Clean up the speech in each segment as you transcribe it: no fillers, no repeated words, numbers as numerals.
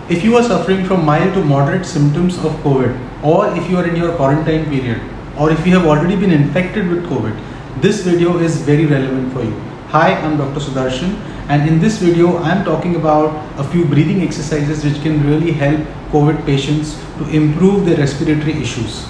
If you are suffering from mild to moderate symptoms of COVID, or if you are in your quarantine period, or if you have already been infected with COVID, this video is very relevant for you. Hi, I'm Dr. Sudarshan, and in this video I'm talking about a few breathing exercises which can really help COVID patients to improve their respiratory issues.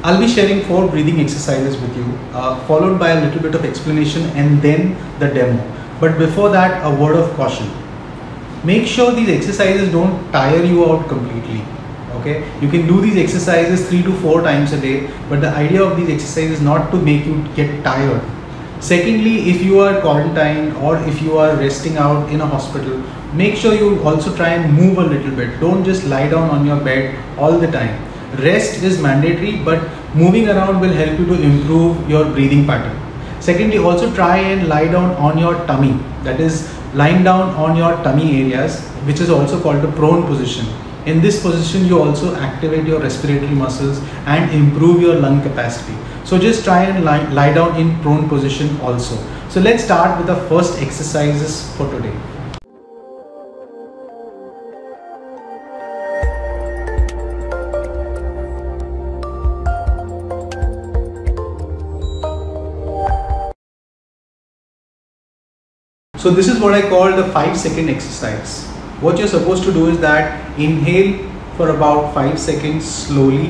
I'll be sharing 4 breathing exercises with you, followed by a little bit of explanation and then the demo. But before that, a word of caution. Make sure these exercises don't tire you out completely. Okay, you can do these exercises 3 to 4 times a day, but the idea of these exercises is not to make you get tired. Secondly, if you are quarantined or if you are resting out in a hospital, make sure you also try and move a little bit. Don't just lie down on your bed all the time. Rest is mandatory, but moving around will help you to improve your breathing pattern. Secondly, also try and lie down on your tummy. That is, lying down on your tummy areas, which is also called the prone position. In this position, you also activate your respiratory muscles and improve your lung capacity. So just try and lie down in prone position also. So let's start with the first exercises for today. So this is what I call the 5-second exercise. What you're supposed to do is that inhale for about 5 seconds slowly,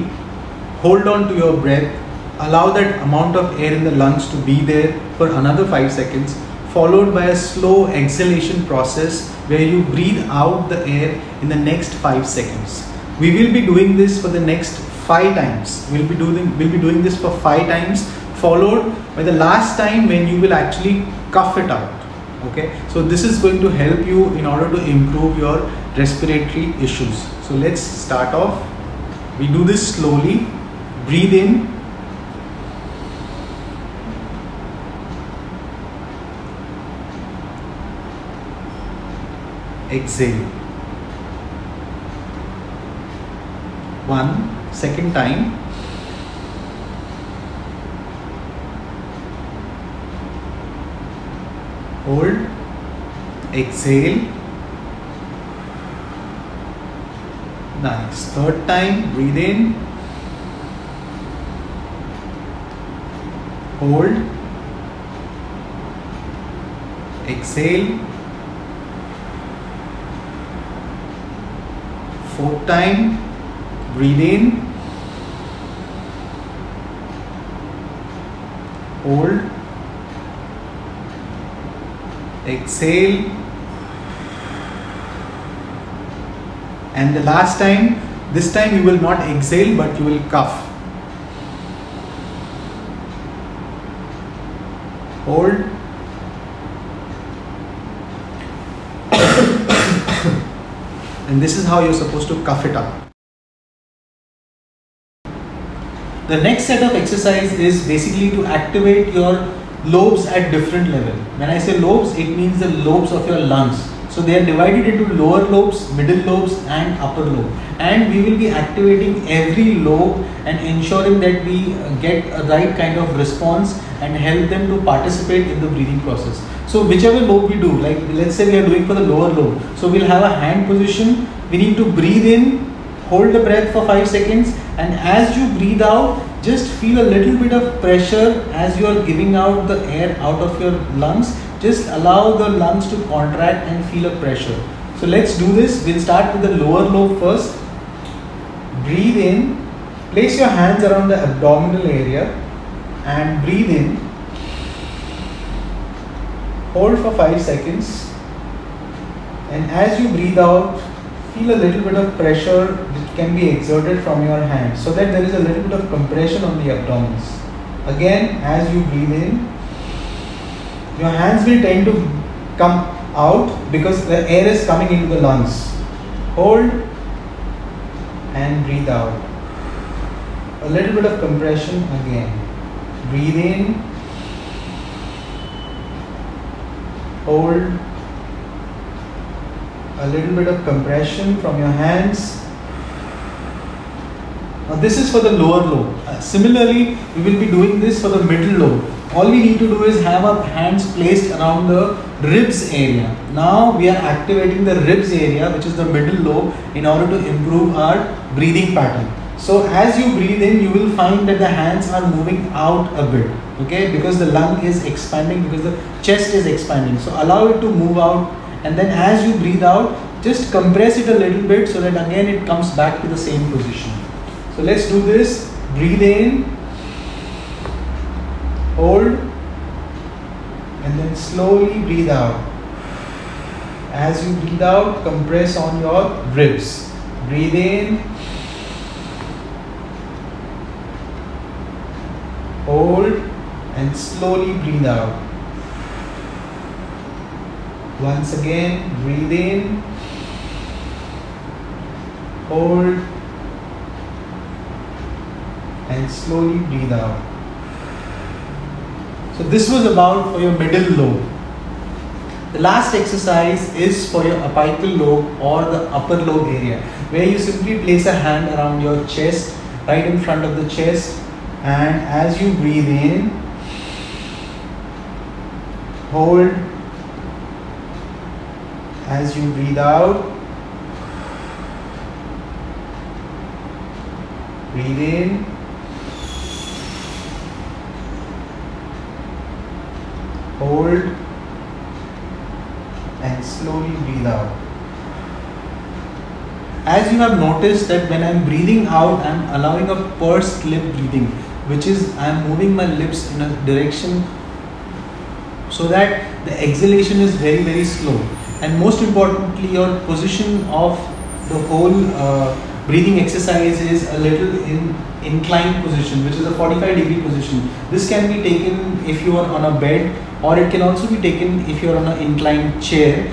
hold on to your breath, allow that amount of air in the lungs to be there for another 5 seconds, followed by a slow exhalation process where you breathe out the air in the next 5 seconds. We will be doing this for the next 5 times. We'll be doing this for 5 times, followed by the last time when you will actually cough it out. Okay, so this is going to help you in order to improve your respiratory issues. So let's start off. We do this slowly. Breathe in. Exhale. 1 second time. Hold, exhale. Nice. Third time, breathe in, hold, exhale. Fourth time, breathe in, hold, exhale, and the last time, this time you will not exhale but you will cough. Hold, and this is how you're supposed to cough it up. The next set of exercise is basically to activate your lobes at different level. When I say lobes, it means the lobes of your lungs. So they are divided into lower lobes, middle lobes and upper lobe. And we will be activating every lobe and ensuring that we get a right kind of response and help them to participate in the breathing process. So whichever lobe we do, like let's say we are doing for the lower lobe. So we'll have a hand position. We need to breathe in, hold the breath for 5 seconds, and as you breathe out, just feel a little bit of pressure as you are giving out the air out of your lungs. Just allow the lungs to contract and feel a pressure. So let's do this. We'll start with the lower lobe first. Breathe in. Place your hands around the abdominal area and breathe in. Hold for 5 seconds. And as you breathe out, feel a little bit of pressure that can be exerted from your hands so that there is a little bit of compression on the abdomens. Again, as you breathe in, your hands will tend to come out because the air is coming into the lungs. Hold and breathe out. A little bit of compression again. Breathe in, hold, a little bit of compression from your hands. Now this is for the lower lobe. Similarly, we will be doing this for the middle lobe. All we need to do is have our hands placed around the ribs area. Now we are activating the ribs area, which is the middle lobe, in order to improve our breathing pattern. So as you breathe in, you will find that the hands are moving out a bit, okay, because the lung is expanding, because the chest is expanding. So allow it to move out, and then as you breathe out, just compress it a little bit so that again it comes back to the same position. So let's do this. Breathe in, hold, and then slowly breathe out. As you breathe out, compress on your ribs. Breathe in, hold, and slowly breathe out. Once again, breathe in, hold, and slowly breathe out. So this was about for your middle lobe. The last exercise is for your apical lobe or the upper lobe area, where you simply place a hand around your chest, right in front of the chest, and as you breathe in, hold. As you breathe out, breathe in, hold, and slowly breathe out. As you have noticed that when I am breathing out, I am allowing a pursed lip breathing, which is I am moving my lips in a direction so that the exhalation is very, very slow. And most importantly, your position of the whole breathing exercise is a little in inclined position, which is a 45-degree position. This can be taken if you are on a bed, or it can also be taken if you are on an inclined chair.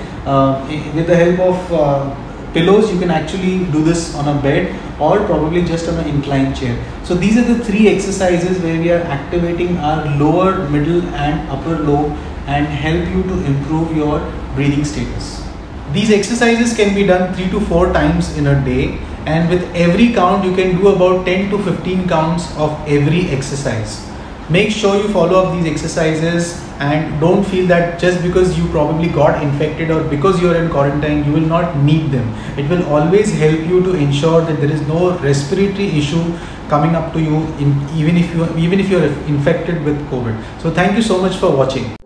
With the help of pillows, you can actually do this on a bed or probably just on an inclined chair. So these are the three exercises where we are activating our lower, middle and upper lobe and help you to improve your breathing status. These exercises can be done 3 to 4 times in a day, and with every count you can do about 10 to 15 counts of every exercise. Make sure you follow up these exercises and don't feel that just because you probably got infected or because you are in quarantine you will not need them. It will always help you to ensure that there is no respiratory issue coming up to you even if you are infected with COVID. So thank you so much for watching.